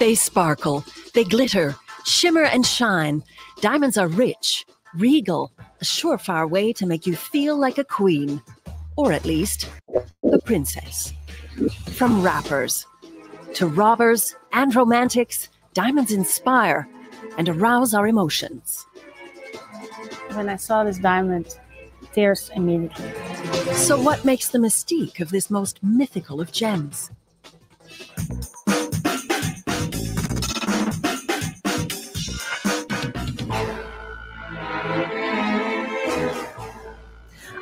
They sparkle, they glitter, shimmer and shine. Diamonds are rich, regal, a surefire way to make you feel like a queen. Or at least, a princess. From rappers to robbers and romantics, diamonds inspire and arouse our emotions. When I saw this diamond, tears immediately. So what makes the mystique of this most mythical of gems?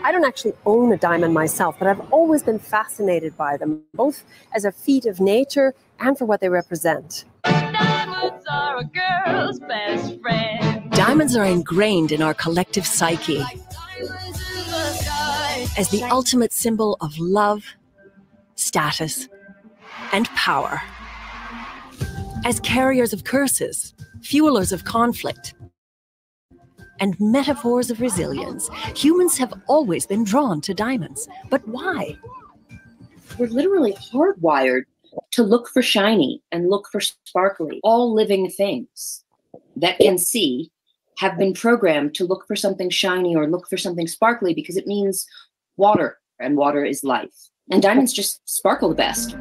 I don't actually own a diamond myself, but I've always been fascinated by them, both as a feat of nature and for what they represent. Diamonds are a girl's best friend. Diamonds are ingrained in our collective psyche as the ultimate symbol of love, status, and power. As carriers of curses, fuelers of conflict, and metaphors of resilience, humans have always been drawn to diamonds. But why? We're literally hardwired to look for shiny and look for sparkly. All living things that can see have been programmed to look for something shiny or look for something sparkly because it means water, and water is life. And diamonds just sparkle the best.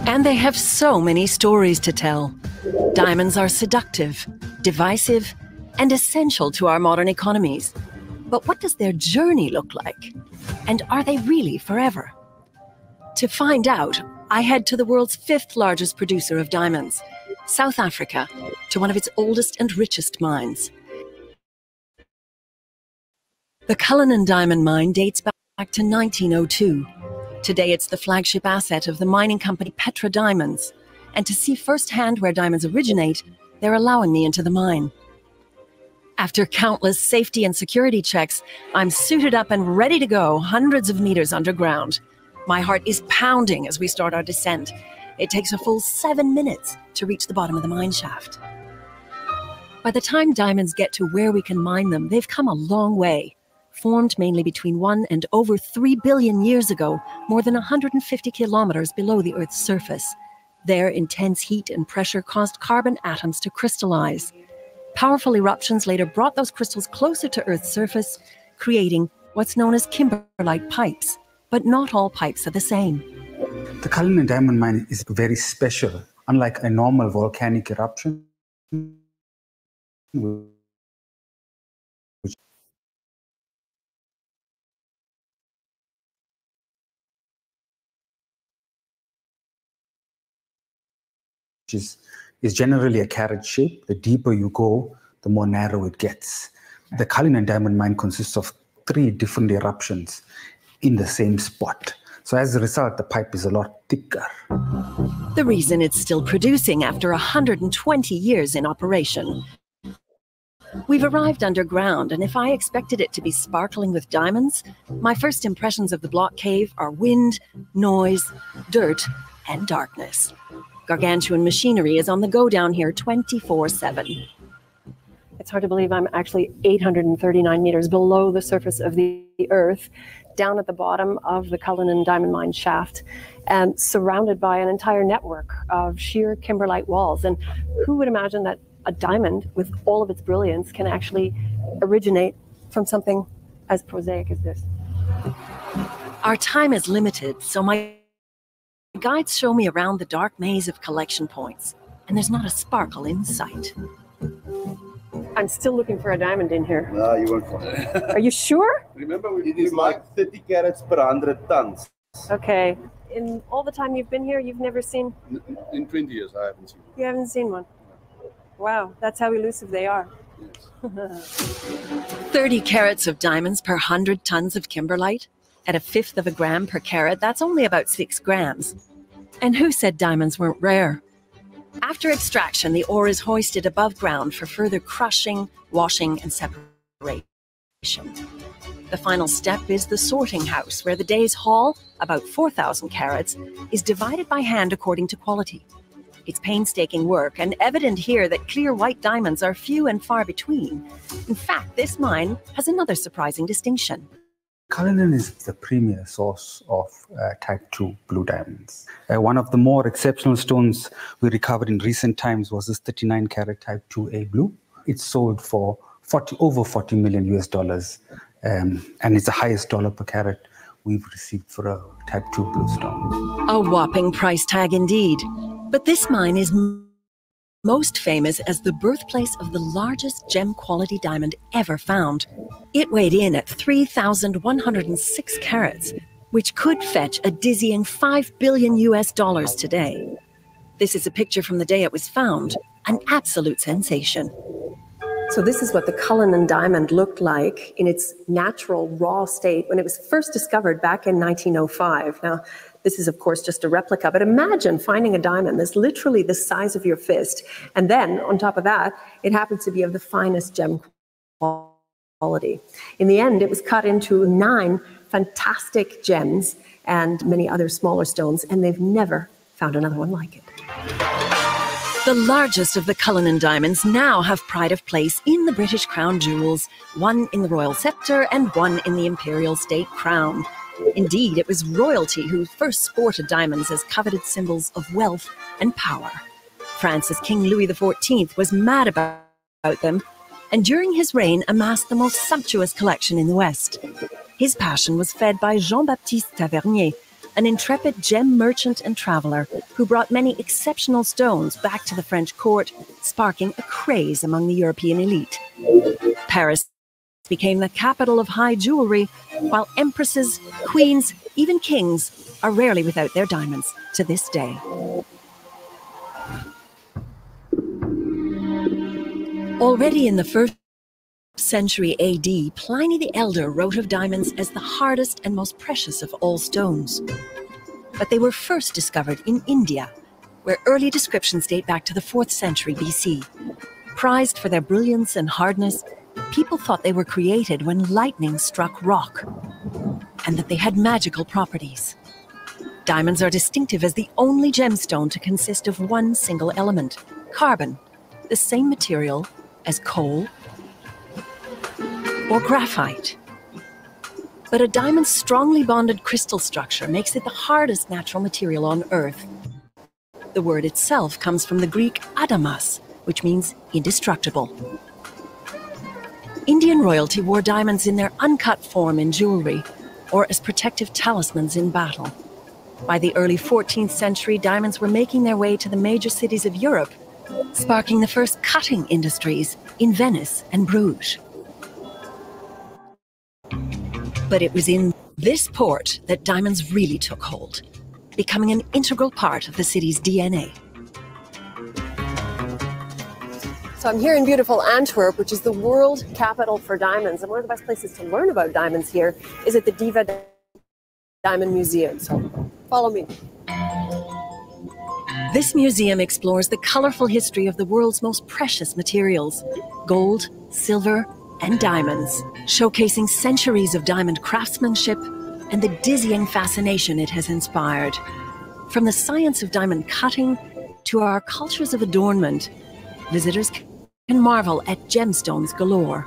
And they have so many stories to tell. Diamonds are seductive, divisive, and essential to our modern economies. But what does their journey look like? And are they really forever? To find out, I head to the world's 5th largest producer of diamonds, South Africa, to one of its oldest and richest mines. The Cullinan Diamond Mine dates back to 1902. Today it's the flagship asset of the mining company Petra Diamonds. And to see firsthand where diamonds originate, they're allowing me into the mine. After countless safety and security checks, I'm suited up and ready to go hundreds of meters underground. My heart is pounding as we start our descent. It takes a full 7 minutes to reach the bottom of the mine shaft. By the time diamonds get to where we can mine them, they've come a long way. Formed mainly between 1 and over 3 billion years ago, more than 150 kilometers below the Earth's surface. There, intense heat and pressure caused carbon atoms to crystallize. Powerful eruptions later brought those crystals closer to Earth's surface, creating what's known as kimberlite pipes. But not all pipes are the same. The Cullinan Diamond Mine is very special. Unlike a normal volcanic eruption, which is generally a carrot shape. The deeper you go, the more narrow it gets. The Cullinan Diamond Mine consists of 3 different eruptions in the same spot. So as a result, the pipe is a lot thicker. The reason it's still producing after 120 years in operation. We've arrived underground, and if I expected it to be sparkling with diamonds, my first impressions of the block cave are wind, noise, dirt, and darkness. Gargantuan machinery is on the go down here 24/7. It's hard to believe I'm actually 839 meters below the surface of the Earth, down at the bottom of the Cullinan Diamond Mine shaft, and surrounded by an entire network of sheer kimberlite walls. And who would imagine that a diamond, with all of its brilliance, can actually originate from something as prosaic as this? Our time is limited, so my guides show me around the dark maze of collection points, and there's not a sparkle in sight. I'm still looking for a diamond in here. No, you won't find it. Are you sure? Remember, it is like 30 carats per 100 tons. Okay. In all the time you've been here, you've never seen... In 20 years, I haven't seen one. You haven't seen one? Wow, that's how elusive they are. Yes. 30 carats of diamonds per 100 tons of kimberlite? At 1/5 of a gram per carat, that's only about 6 grams. And who said diamonds weren't rare? After extraction, the ore is hoisted above ground for further crushing, washing, and separation. The final step is the sorting house, where the day's haul, about 4,000 carats, is divided by hand according to quality. It's painstaking work, and evident here that clear white diamonds are few and far between. In fact, this mine has another surprising distinction. Cullinan is the premier source of type 2 blue diamonds. One of the more exceptional stones we recovered in recent times was this 39 carat type 2A blue. It's sold for over $40 million US, and it's the highest dollar per carat we've received for a type 2 blue stone. A whopping price tag indeed. But this mine is most famous as the birthplace of the largest gem-quality diamond ever found. It weighed in at 3,106 carats, which could fetch a dizzying $5 billion US today. This is a picture from the day it was found, an absolute sensation. So this is what the Cullinan diamond looked like in its natural raw state when it was first discovered back in 1905. Now, this is, of course, just a replica, but imagine finding a diamond that's literally the size of your fist, and then, on top of that, it happens to be of the finest gem quality. In the end, it was cut into 9 fantastic gems and many other smaller stones, and they've never found another one like it. The largest of the Cullinan diamonds now have pride of place in the British Crown jewels, one in the royal scepter and one in the imperial state crown. Indeed, it was royalty who first sported diamonds as coveted symbols of wealth and power. France's King Louis XIV was mad about them, and during his reign amassed the most sumptuous collection in the West. His passion was fed by Jean-Baptiste Tavernier, an intrepid gem merchant and traveler who brought many exceptional stones back to the French court, sparking a craze among the European elite. Paris became the capital of high jewelry, while empresses, queens, even kings are rarely without their diamonds to this day. Already in the 1st century AD, Pliny the Elder wrote of diamonds as the hardest and most precious of all stones. But they were first discovered in India, where early descriptions date back to the 4th century BC. Prized for their brilliance and hardness, people thought they were created when lightning struck rock, and that they had magical properties. Diamonds are distinctive as the only gemstone to consist of one single element, carbon, the same material as coal or graphite. But a diamond's strongly bonded crystal structure makes it the hardest natural material on Earth. The word itself comes from the Greek adamas, which means indestructible. Indian royalty wore diamonds in their uncut form in jewelry, or as protective talismans in battle. By the early 14th century, diamonds were making their way to the major cities of Europe, sparking the first cutting industries in Venice and Bruges. But it was in this port that diamonds really took hold, becoming an integral part of the city's DNA. So I'm here in beautiful Antwerp, which is the world capital for diamonds. And one of the best places to learn about diamonds here is at the Diva Diamond Museum. So follow me. This museum explores the colorful history of the world's most precious materials, gold, silver, and diamonds, showcasing centuries of diamond craftsmanship and the dizzying fascination it has inspired. From the science of diamond cutting to our cultures of adornment, visitors can marvel at gemstones galore.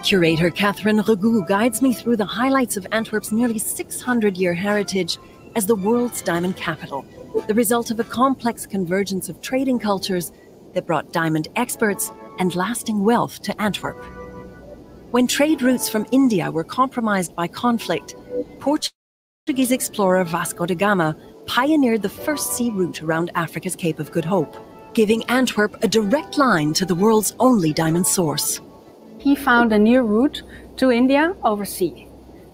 Curator Catherine Regou guides me through the highlights of Antwerp's nearly 600-year heritage as the world's diamond capital, the result of a complex convergence of trading cultures that brought diamond experts and lasting wealth to Antwerp. When trade routes from India were compromised by conflict, Portuguese explorer Vasco da Gama pioneered the first sea route around Africa's Cape of Good Hope, giving Antwerp a direct line to the world's only diamond source. He found a new route to India over sea,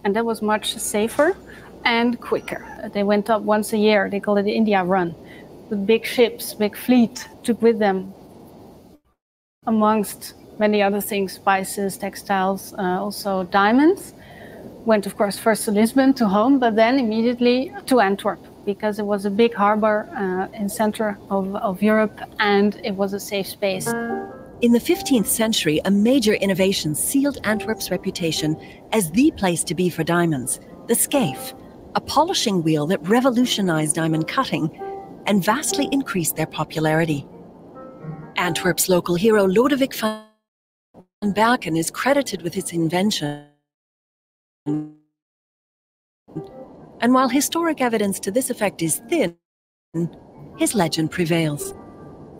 and that was much safer and quicker. They went up once a year. They call it the India Run. With big ships, big fleet, took with them, amongst many other things, spices, textiles, also diamonds. Went, of course, first to Lisbon, to home, but then immediately to Antwerp, because it was a big harbor in center of Europe, and it was a safe space. In the 15th century, a major innovation sealed Antwerp's reputation as the place to be for diamonds, the scaife, a polishing wheel that revolutionized diamond cutting and vastly increased their popularity. Antwerp's local hero Lodewijk van Berken is credited with its invention. And while historic evidence to this effect is thin, his legend prevails.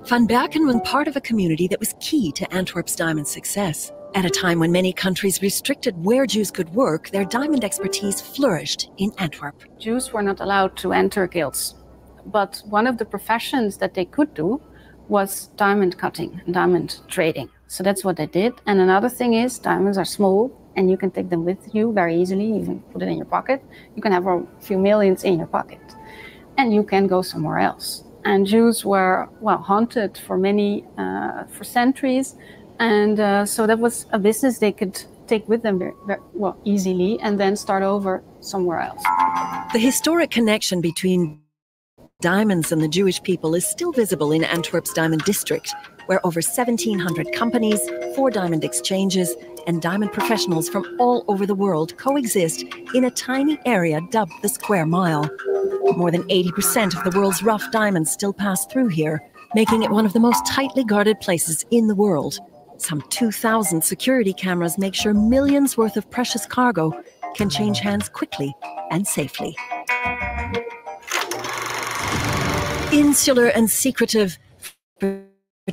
Van Berken was part of a community that was key to Antwerp's diamond success. At a time when many countries restricted where Jews could work, their diamond expertise flourished in Antwerp. Jews were not allowed to enter guilds, but one of the professions that they could do was diamond cutting, diamond trading. So that's what they did. And another thing is, diamonds are small and you can take them with you very easily. You can put it in your pocket. You can have a few millions in your pocket and you can go somewhere else. And Jews were, well, haunted for for centuries. And so that was a business they could take with them very easily and then start over somewhere else. The historic connection between diamonds and the Jewish people is still visible in Antwerp's diamond district, where over 1,700 companies, 4 diamond exchanges, and diamond professionals from all over the world coexist in a tiny area dubbed the Square Mile. More than 80% of the world's rough diamonds still pass through here, making it one of the most tightly guarded places in the world. Some 2,000 security cameras make sure millions worth of precious cargo can change hands quickly and safely. Insular and secretive, for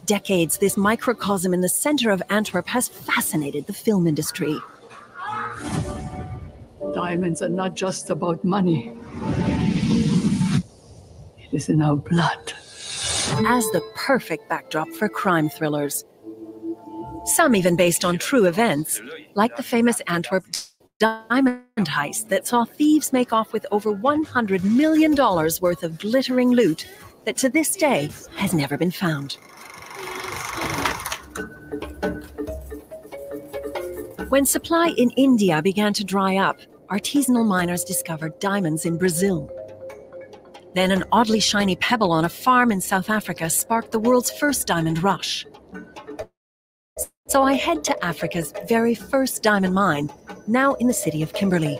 decades, this microcosm in the center of Antwerp has fascinated the film industry. Diamonds are not just about money. It is in our blood. As the perfect backdrop for crime thrillers. Some even based on true events, like the famous Antwerp diamond heist that saw thieves make off with over $100 million worth of glittering loot that to this day has never been found. When supply in India began to dry up, artisanal miners discovered diamonds in Brazil. Then an oddly shiny pebble on a farm in South Africa sparked the world's first diamond rush. So I head to Africa's very first diamond mine, now in the city of Kimberley.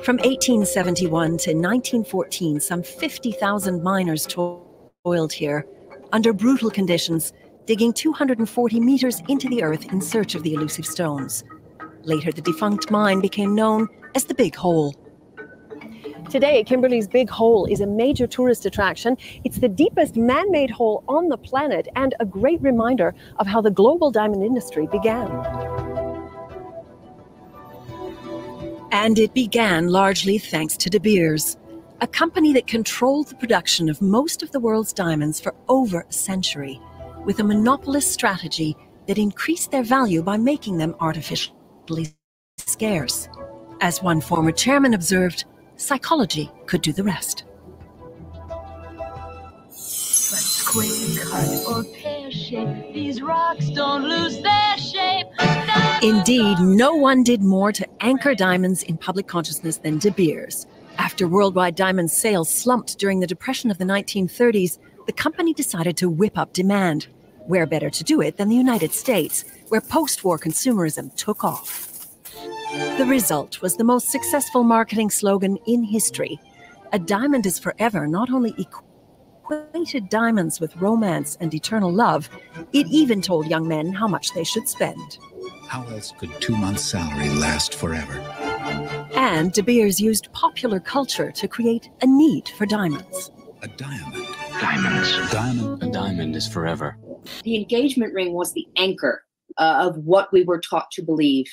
From 1871 to 1914, some 50,000 miners toiled here under brutal conditions, digging 240 meters into the earth in search of the elusive stones. Later, the defunct mine became known as the Big Hole. Today, Kimberley's Big Hole is a major tourist attraction. It's the deepest man-made hole on the planet and a great reminder of how the global diamond industry began. And it began largely thanks to De Beers, a company that controlled the production of most of the world's diamonds for over a century, with a monopolist strategy that increased their value by making them artificially scarce. As one former chairman observed, psychology could do the rest. Square, cut, or pear shape, these rocks don't lose their shape. Indeed, no one did more to anchor diamonds in public consciousness than De Beers. After worldwide diamond sales slumped during the Depression of the 1930s, the company decided to whip up demand. Where better to do it than the United States, where post-war consumerism took off? The result was the most successful marketing slogan in history. A diamond is forever not only equated diamonds with romance and eternal love, it even told young men how much they should spend. How else could 2 months' salary last forever? And De Beers used popular culture to create a need for diamonds. A diamond. Diamonds. Diamond. A diamond is forever. The engagement ring was the anchor of what we were taught to believe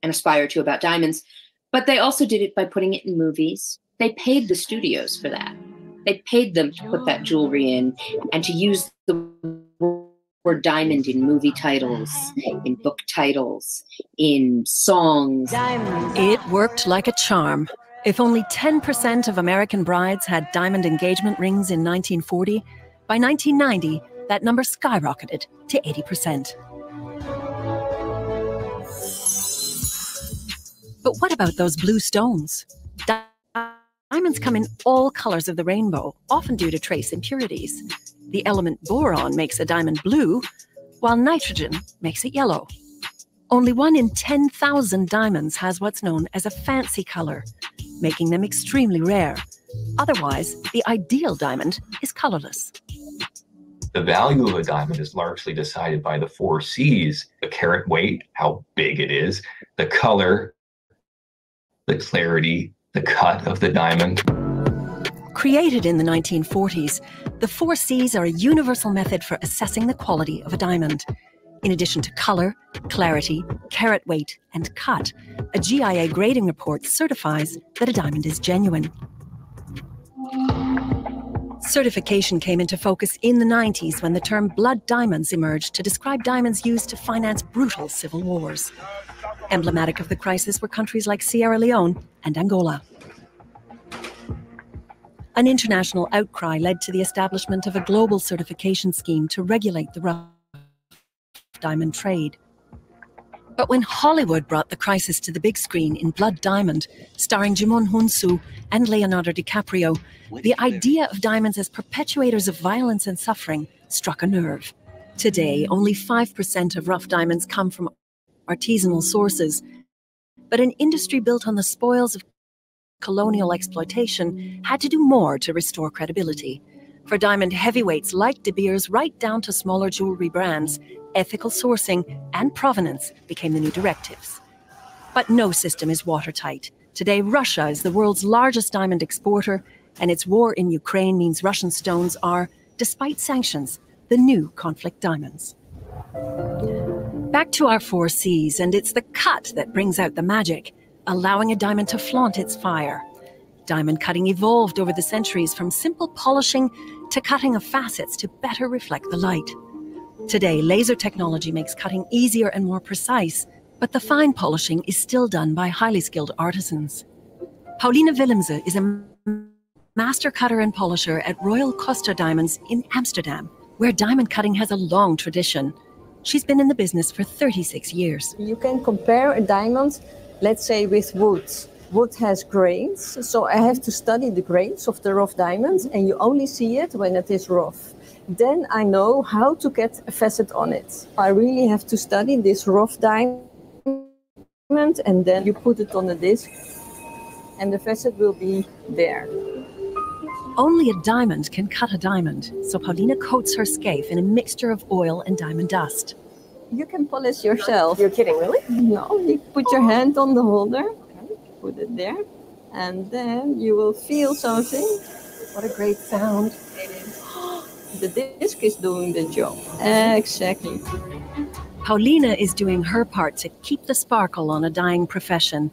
and aspire to about diamonds. But they also did it by putting it in movies. They paid the studios for that. They paid them to put that jewelry in and to use the word diamond in movie titles, in book titles, in songs. It worked like a charm. If only 10% of American brides had diamond engagement rings in 1940, by 1990, that number skyrocketed to 80%. But what about those blue stones? Diamonds come in all colors of the rainbow, often due to trace impurities. The element boron makes a diamond blue, while nitrogen makes it yellow. Only 1 in 10,000 diamonds has what's known as a fancy color, making them extremely rare. Otherwise, the ideal diamond is colorless. The value of a diamond is largely decided by the 4 C's: the carat weight, how big it is, the color, the clarity, the cut of the diamond. Created in the 1940s, the 4 Cs are a universal method for assessing the quality of a diamond. In addition to color, clarity, carat weight, and cut, a GIA grading report certifies that a diamond is genuine. Certification came into focus in the 90s when the term blood diamonds emerged to describe diamonds used to finance brutal civil wars. Emblematic of the crisis were countries like Sierra Leone and Angola. An international outcry led to the establishment of a global certification scheme to regulate the rough diamond trade. But when Hollywood brought the crisis to the big screen in Blood Diamond, starring Jimon Hunsu and Leonardo DiCaprio, the idea of diamonds as perpetuators of violence and suffering struck a nerve. Today, only 5% of rough diamonds come from artisanal sources, but an industry built on the spoils of colonial exploitation had to do more to restore credibility. For diamond heavyweights like De Beers right down to smaller jewelry brands, ethical sourcing and provenance became the new directives. But no system is watertight. Today, Russia is the world's largest diamond exporter, and its war in Ukraine means Russian stones are, despite sanctions, the new conflict diamonds. Back to our 4 Cs, and it's the cut that brings out the magic, allowing a diamond to flaunt its fire. Diamond cutting evolved over the centuries from simple polishing to cutting of facets to better reflect the light. Today, laser technology makes cutting easier and more precise, but the fine polishing is still done by highly skilled artisans. Pauline Willemse is a master cutter and polisher at Royal Costa Diamonds in Amsterdam, where diamond cutting has a long tradition. She's been in the business for 36 years. You can compare a diamond, let's say, with wood. Wood has grains, so I have to study the grains of the rough diamonds, and you only see it when it is rough. Then I know how to get a facet on it. I really have to study this rough diamond, and then you put it on a disc, and the facet will be there. Only a diamond can cut a diamond, so Paulina coats her scaife in a mixture of oil and diamond dust. You can polish yourself. You're kidding, really? No, you put your hand on the holder, put it there, and then you will feel something. What a great sound. The disc is doing the job. Exactly. Paulina is doing her part to keep the sparkle on a dying profession.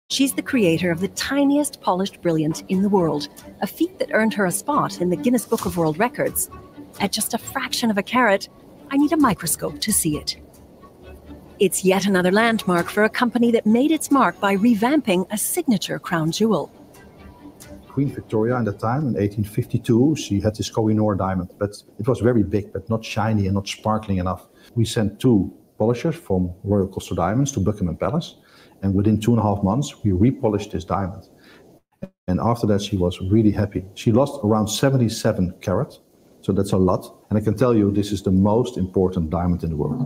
She's the creator of the tiniest polished brilliant in the world, a feat that earned her a spot in the Guinness Book of World Records. At just a fraction of a carat, I need a microscope to see it. It's yet another landmark for a company that made its mark by revamping a signature crown jewel. Queen Victoria at the time, in 1852, she had this Koh-i-Noor diamond, but it was very big, but not shiny and not sparkling enough. We sent 2 polishers from Royal Costa Diamonds to Buckingham Palace, and within 2.5 months, we repolished this diamond. And after that, she was really happy. She lost around 77 carats, so that's a lot. And I can tell you, this is the most important diamond in the world.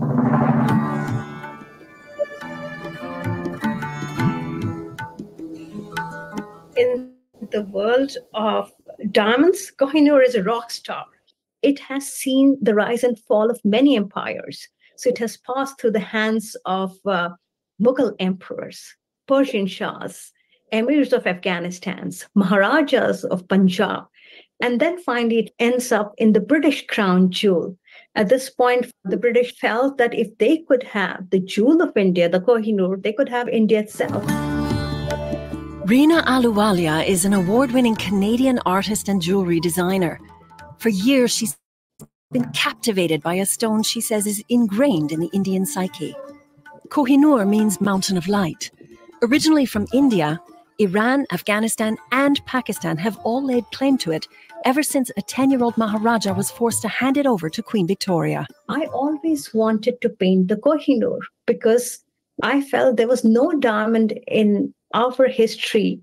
In the world of diamonds, Koh-i-Noor is a rock star. It has seen the rise and fall of many empires. So it has passed through the hands of Mughal emperors, Persian Shahs, Emirs of Afghanistan, Maharajas of Punjab, and then finally it ends up in the British crown jewel. At this point, the British felt that if they could have the jewel of India, the Koh-i-Noor, they could have India itself. Reena Ahluwalia is an award-winning Canadian artist and jewelry designer. For years, she's been captivated by a stone she says is ingrained in the Indian psyche. Koh-i-Noor means mountain of light. Originally from India, Iran, Afghanistan, and Pakistan have all laid claim to it ever since a 10-year-old Maharaja was forced to hand it over to Queen Victoria. I always wanted to paint the Koh-i-Noor because I felt there was no diamond in our history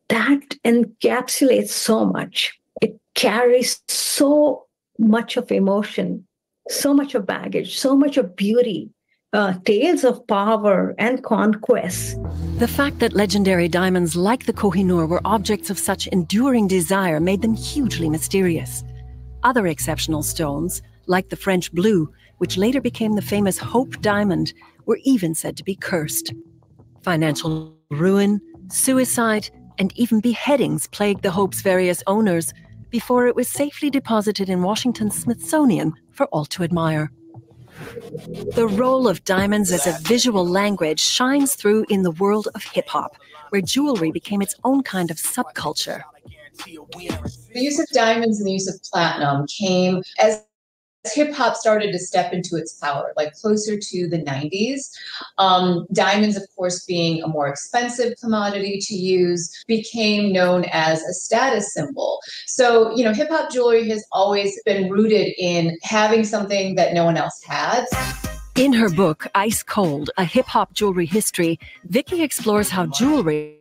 that encapsulates so much. It carries so much of emotion, so much of baggage, so much of beauty, tales of power and conquest. The fact that legendary diamonds like the Koh-i-Noor were objects of such enduring desire made them hugely mysterious. Other exceptional stones, like the French blue, which later became the famous Hope diamond, were even said to be cursed. Financial ruin, suicide, and even beheadings plagued the Hope's various owners before it was safely deposited in Washington's Smithsonian for all to admire. The role of diamonds as a visual language shines through in the world of hip-hop, where jewelry became its own kind of subculture. The use of diamonds and the use of platinum came as hip-hop started to step into its power, like closer to the 90s. Diamonds, of course, being a more expensive commodity to use, became known as a status symbol. So, you know, hip-hop jewelry has always been rooted in having something that no one else had. In her book, Ice Cold, A Hip-Hop Jewelry History, Vicky explores how jewelry,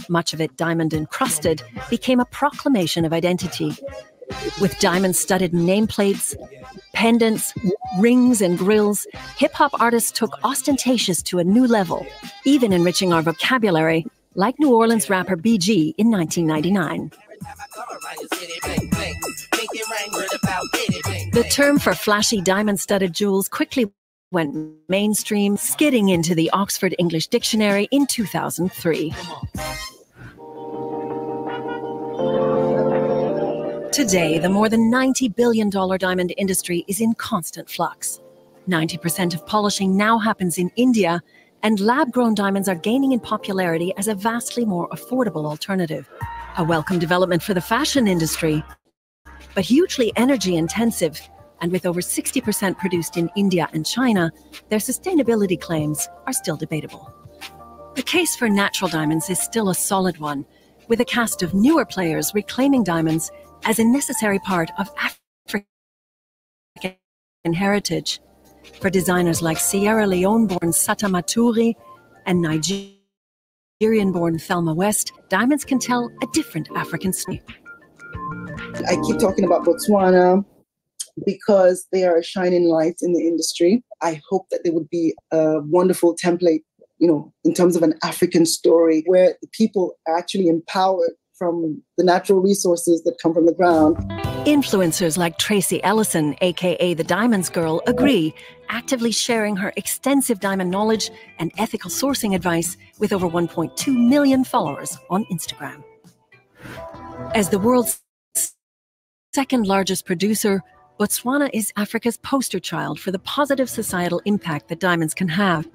much of it diamond-encrusted, became a proclamation of identity. With diamond-studded nameplates, pendants, rings, and grills, hip-hop artists took ostentatious to a new level, even enriching our vocabulary, like New Orleans rapper BG in 1999. The term for flashy diamond-studded jewels quickly went mainstream, skidding into the Oxford English Dictionary in 2003. Today, the more than $90 billion diamond industry is in constant flux. 90% of polishing now happens in India, and lab-grown diamonds are gaining in popularity as a vastly more affordable alternative. A welcome development for the fashion industry, but hugely energy-intensive, and with over 60% produced in India and China, their sustainability claims are still debatable. The case for natural diamonds is still a solid one, with a cast of newer players reclaiming diamonds as a necessary part of African heritage. For designers like Sierra Leone-born Sata Maturi and Nigerian-born Thelma West, diamonds can tell a different African story. I keep talking about Botswana because they are a shining light in the industry. I hope that they would be a wonderful template, you know, in terms of an African story where the people are actually empowered from the natural resources that come from the ground. Influencers like Tracy Ellison, aka the Diamonds Girl, agree, actively sharing her extensive diamond knowledge and ethical sourcing advice with over 1.2 million followers on Instagram. As the world's second largest producer, Botswana is Africa's poster child for the positive societal impact that diamonds can have.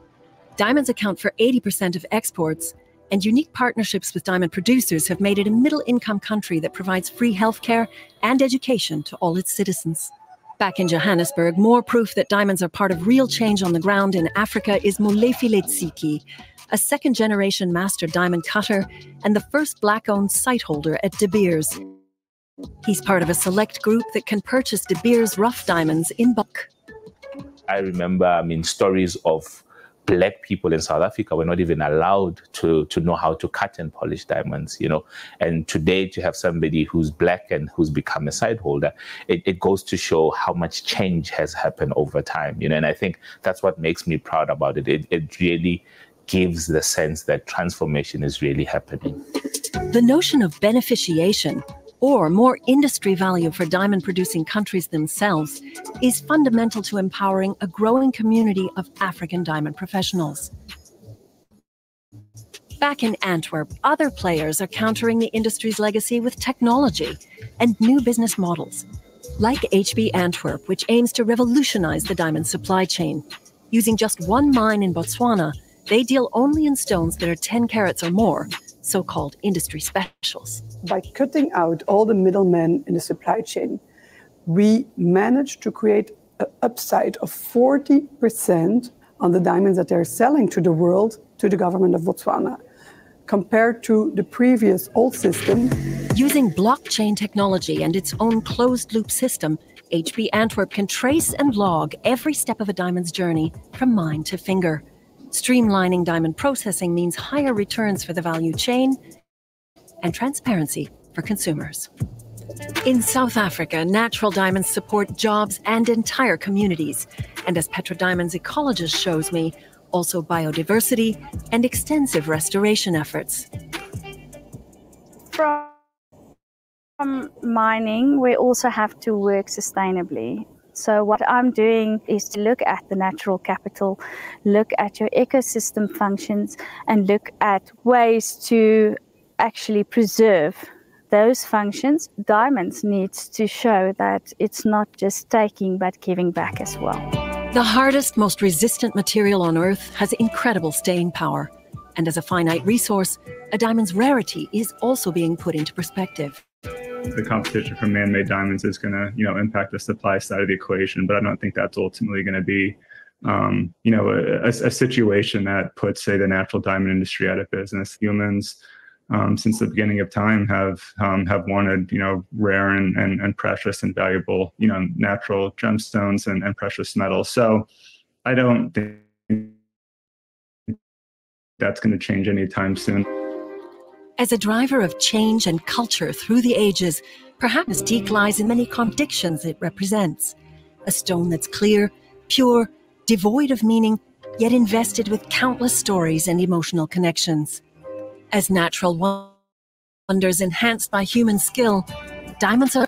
Diamonds account for 80% of exports, and unique partnerships with diamond producers have made it a middle-income country that provides free healthcare and education to all its citizens. Back in Johannesburg, more proof that diamonds are part of real change on the ground in Africa is Molefi Tsiki, a second-generation master diamond cutter and the first Black-owned site holder at De Beers. He's part of a select group that can purchase De Beers rough diamonds in bulk. I remember, stories of Black people in South Africa were not even allowed to know how to cut and polish diamonds, you know. And today, to have somebody who's Black and who's become a site holder, it goes to show how much change has happened over time, you know. And I think that's what makes me proud about it. It really gives the sense that transformation is really happening. The notion of beneficiation, or more industry value for diamond-producing countries themselves, is fundamental to empowering a growing community of African diamond professionals. Back in Antwerp, other players are countering the industry's legacy with technology and new business models, like HB Antwerp, which aims to revolutionize the diamond supply chain. Using just one mine in Botswana, they deal only in stones that are 10 carats or more, so-called industry specials. By cutting out all the middlemen in the supply chain, we managed to create an upside of 40% on the diamonds that they're selling to the world, to the government of Botswana, compared to the previous old system. Using blockchain technology and its own closed-loop system, HB Antwerp can trace and log every step of a diamond's journey from mine to finger. Streamlining diamond processing means higher returns for the value chain and transparency for consumers. In South Africa, natural diamonds support jobs and entire communities, and as Petra Diamonds ecologist shows me, also biodiversity and extensive restoration efforts. From mining, we also have to work sustainably. So what I'm doing is to look at the natural capital, look at your ecosystem functions, and look at ways to actually preserve those functions. Diamonds needs to show that it's not just taking but giving back as well. The hardest, most resistant material on Earth has incredible staying power. And as a finite resource, a diamond's rarity is also being put into perspective. The competition for man-made diamonds is going to, impact the supply side of the equation, but I don't think that's ultimately going to be, a situation that puts, say, the natural diamond industry out of business. Humans, since the beginning of time, have wanted, rare and precious and valuable, natural gemstones and precious metals. So I don't think that's going to change anytime soon. As a driver of change and culture through the ages, perhaps Mystique lies in many contradictions it represents. A stone that's clear, pure, devoid of meaning, yet invested with countless stories and emotional connections. As natural wonders enhanced by human skill, diamonds are